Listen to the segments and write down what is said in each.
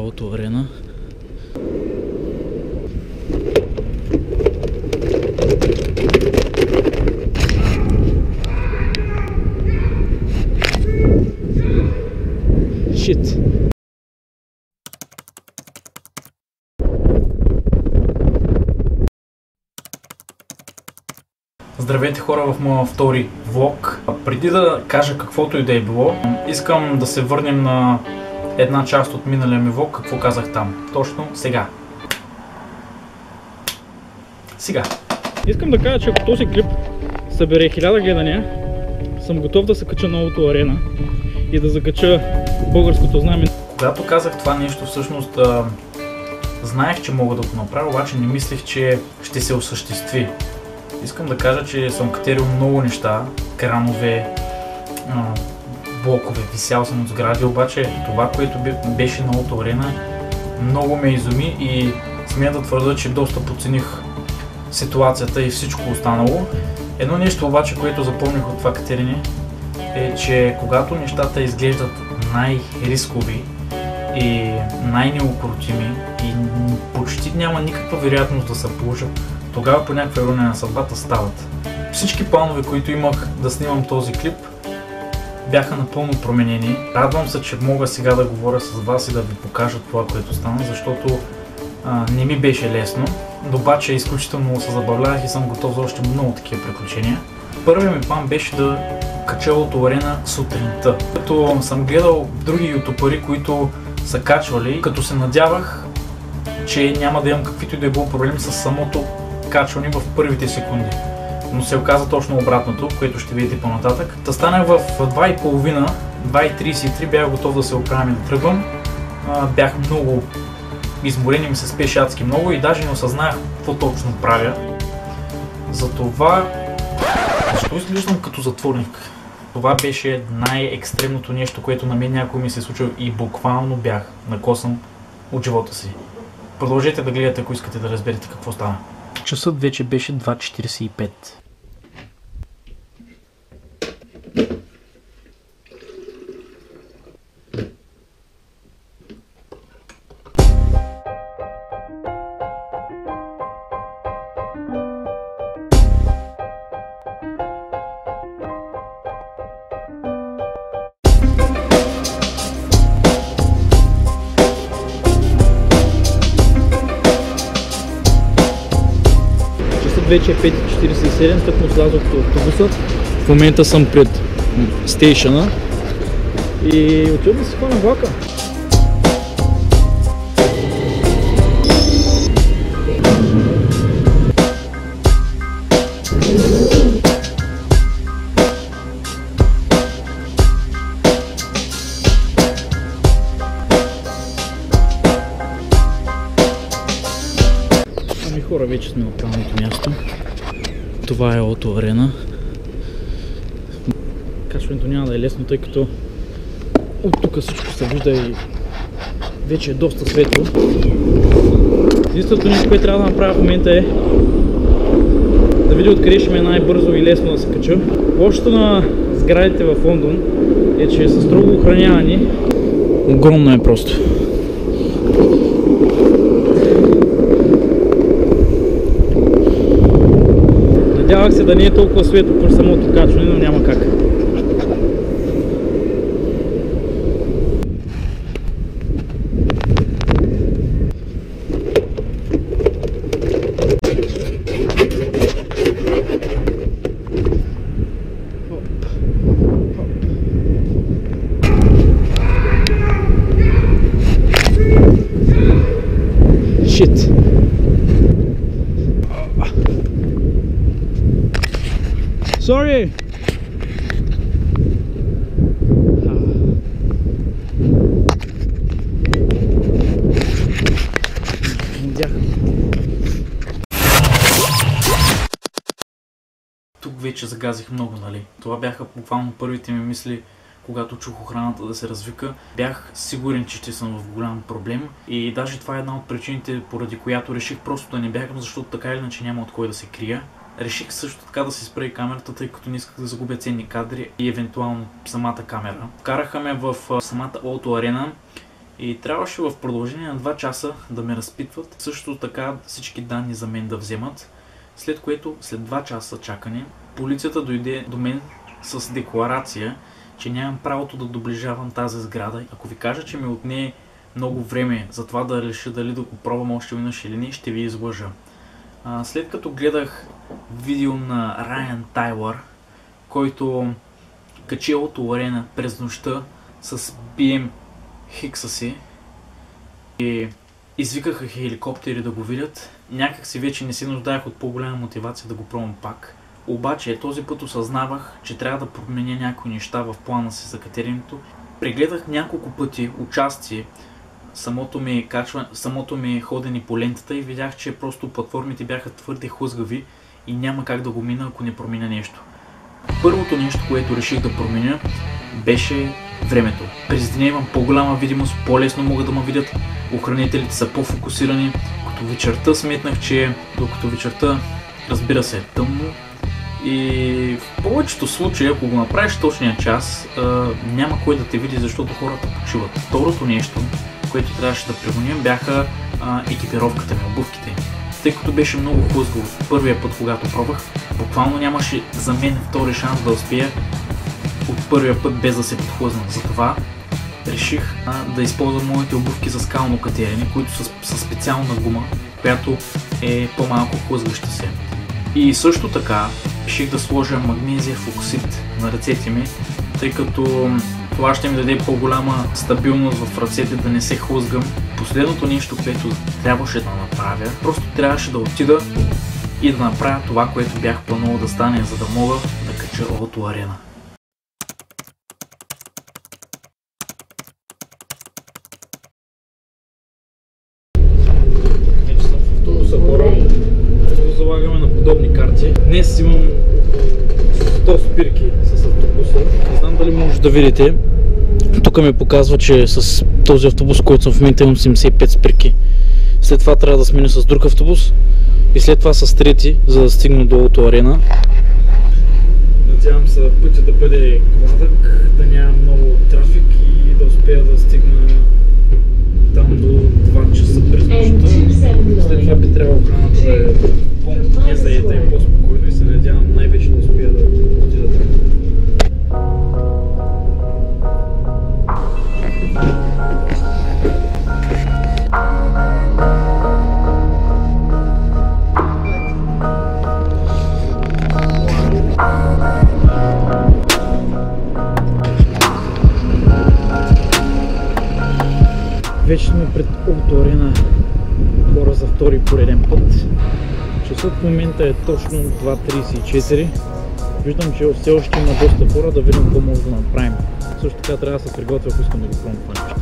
Auto Arena. Shit. Здравейте хора в моя втори влог. Преди да кажа каквото и да е било, искам да се върнем на една част от миналия ми влог, какво казах там. Точно сега. Искам да кажа, че ако този клип събере 1000 гледания, съм готов да се кача на Auto Arena и да закача българското знаме. Когато казах това нещо, всъщност знаех, че мога да го направя, обаче не мислех, че ще се осъществи. Искам да кажа, че съм катерил много неща, кранове, блокове, висял съм от сгради, обаче това, което беше на Auto Arena, много ме изуми и смея да твърда, че доста подцених ситуацията и всичко останало. Едно нещо обаче, което запомних от това катерене, е, че когато нещата изглеждат най-рискови и най-неукротими и почти няма никаква вероятност да се получат, тогава по някаква ирония на съдбата стават. Всички планове, които имах да снимам този клип, бяха напълно променени. Радвам се, че мога сега да говоря с вас и да ви покажа това, което стана, защото не ми беше лесно, но обаче изключително се забавлявах и съм готов за още много такива приключения. Първият ми план беше да кача Auto Arena сутринта. Като съм гледал други ютубъри, които са качвали, като се надявах, че няма да имам каквито и да е било проблеми с самото качване в първите секунди. Но се оказа точно обратното, което ще видите по-нататък. Та станах в 2:30, 2:33 бях готов да се оправям и да тръгвам. Бях много изморен и ми се спеше адски много и даже не осъзнах какво точно правя. Затова... Защо изглеждам като затворник? Това беше най-екстремното нещо, което на мен някой ми се е случило и буквално бях накосан от живота си. Продължете да гледате, ако искате да разберете какво стана. Часът вече беше 2:45. Вече е 5:47, тъкмо слязох от автобуса. В момента съм пред стейшъна и отивам да си хвана влака. Хора, вече сме от правилното място. Това е Auto Arena. Качването няма да е лесно, тъй като от тук всичко се вижда и вече е доста светло. Единственото нещо, което трябва да направя в момента е да видя откъде ще ми е най-бързо и лесно да се кача. Лошото на сградите в Лондон е, че са строго охранявани. Огромно е просто. Надявах се да не е толкова светло по самото качване, но няма как. Shit. Sorry. Тук вече загазих много, нали? Това бяха буквално първите ми мисли, когато чух охраната да се развика. Бях сигурен, че ще съм в голям проблем и даже това е една от причините, поради която реших просто да не бягам, защото така или иначе няма от кой да се крия. Реших също така да си спра и камерата, тъй като не исках да загубя ценни кадри и евентуално самата камера. Вкараха ме в самата Auto Arena И трябваше в продължение на 2 часа да ме разпитват, също така всички данни за мен да вземат, след което след 2 часа чакане полицията дойде до мен с декларация, че нямам правото да доближавам тази сграда. Ако ви кажа, че ми отне много време за това да реша дали да го пробвам още веднъж или не, ще ви излъжа. След като гледах видео на Райан Тайлър, който качи Auto Arena през нощта с BM Хикса си и извикаха хеликоптери да го видят, някак си вече не се нуждаех от по-голяма мотивация да го пробвам пак. Обаче този път осъзнавах, че трябва да променя някои неща в плана си за катеренето. Прегледах няколко пъти участие, самото ми ходене по лентата и видях, че просто платформите бяха твърде хлъзгави и няма как да го мина, ако не променя нещо. Първото нещо, което реших да променя, беше времето. През деня имам по-голяма видимост, по-лесно могат да ме видят, охранителите са по-фокусирани. Като вечерта сметнах, че докато вечерта, разбира се, е тъмно и в повечето случаи, ако го направиш точния час, няма кой да те види, защото хората почиват. Второто нещо, което трябваше да променим, бяха екипировката ми, обувките. Тъй като беше много хлъзгаво първия път, когато пробвах, буквално нямаше за мен втори шанс да успея от първия път без да се подхлъзна. Затова реших да използвам моите обувки за скално катерене, които са със специална гума, която е по-малко хлъзгаща се. И също така реших да сложа магнезиев оксид на ръцете ми, тъй като това ще ми даде по-голяма стабилност в ръцете, да не се хлъзгам. Последното нещо, което трябваше да направя, просто трябваше да отида и да направя това, което бях планувал да стане, за да мога да кача Auto Arena. Вече съм в автобуса, хора. Залагаме на подобни карти. Днес имам 100 спирки с автобуса. Не знам дали може да видите. Тук ми показва, че с този автобус, който съм в момента, имам 75 спирки. След това трябва да сменя с друг автобус и след това с трети, за да стигна до Auto Arena. Надявам се пътя да бъде гладък, да няма много трафик и да успея да стигна там до 2 часа през нощта. След това би трябвало охраната да е по-незаета и по-спокойно и се надявам най-вече да успея да отида там. Вече сме пред Auto Arena, хора, за втори пореден път. Часът в момента е точно 2:34. Виждам, че все още има доста хора, да видим какво може да направим. Също така трябва да се приготвя, ако искам да го пробвам това нещо.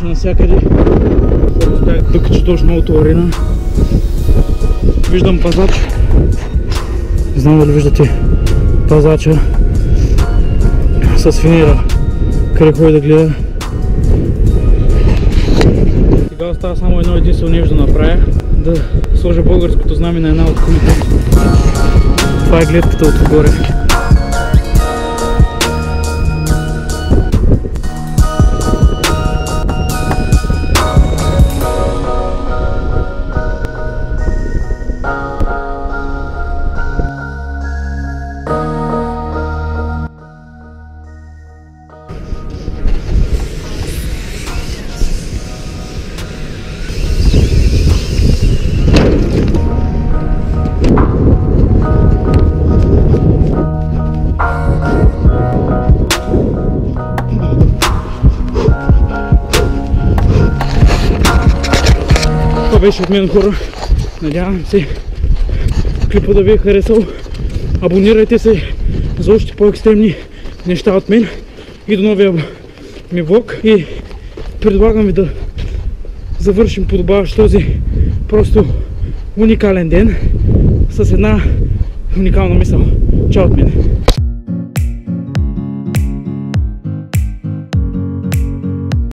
Навсякъде успях да кача точно Auto Arena. Виждам пазач. Не знам дали виждате пазача с финера, къде ходи да гледа. Сега остава само едно единствено нещо да направя. да сложа българското знаме на една от колите. Това е гледката отгоре. Това беше от мен, хора. Надявам се клипа да ви е харесал. Абонирайте се за още по-екстремни неща от мен и до новия ми влог. И предлагам ви да завършим подобаващ този просто уникален ден с една уникална мисъл. Чао от мен!